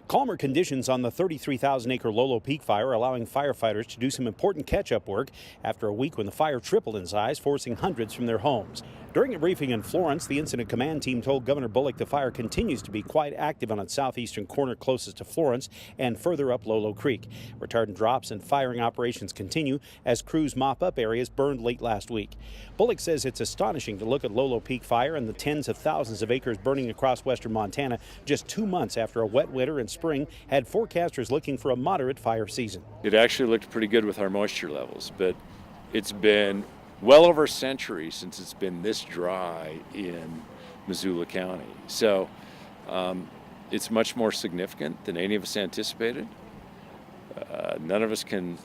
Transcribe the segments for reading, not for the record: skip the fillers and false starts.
Calmer conditions on the 33,000-acre Lolo Peak fire allowing firefighters to do some important catch-up work after a week when the fire tripled in size, forcing hundreds from their homes. During a briefing in Florence, the incident command team told Governor Bullock the fire continues to be quite active on its southeastern corner closest to Florence and further up Lolo Creek. Retardant drops and firing operations continue as crews mop up areas burned late last week. Bullock says it's astonishing to look at Lolo Peak fire and the tens of thousands of acres burning across western Montana just 2 months after a wet winter and spring had forecasters looking for a moderate fire season. It actually looked pretty good with our moisture levels, but it's been well over a century since it's been this dry in Missoula County. So it's much more significant than any of us anticipated. None of us can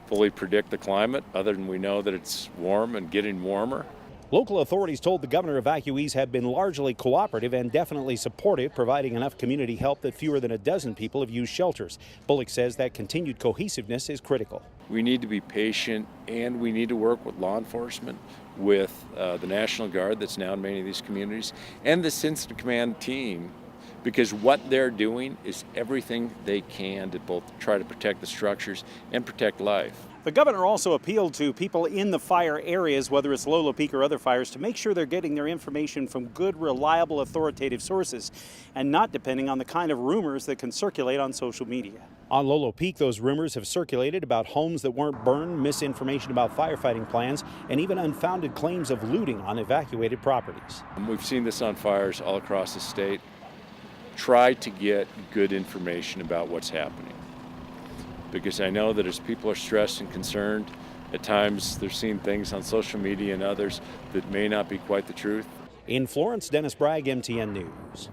fully predict the climate other than we know that it's warm and getting warmer. Local authorities told the governor evacuees have been largely cooperative and definitely supportive, providing enough community help that fewer than a dozen people have used shelters. Bullock says that continued cohesiveness is critical. We need to be patient, and we need to work with law enforcement, with the National Guard that's now in many of these communities, and the Incident Command team, because what they're doing is everything they can to both try to protect the structures and protect life. The governor also appealed to people in the fire areas, whether it's Lolo Peak or other fires, to make sure they're getting their information from good, reliable, authoritative sources and not depending on the kind of rumors that can circulate on social media. On Lolo Peak, those rumors have circulated about homes that weren't burned, misinformation about firefighting plans, and even unfounded claims of looting on evacuated properties. We've seen this on fires all across the state. Try to get good information about what's happening, because I know that as people are stressed and concerned, at times they're seeing things on social media and others that may not be quite the truth. In Florence, Dennis Bragg, MTN News.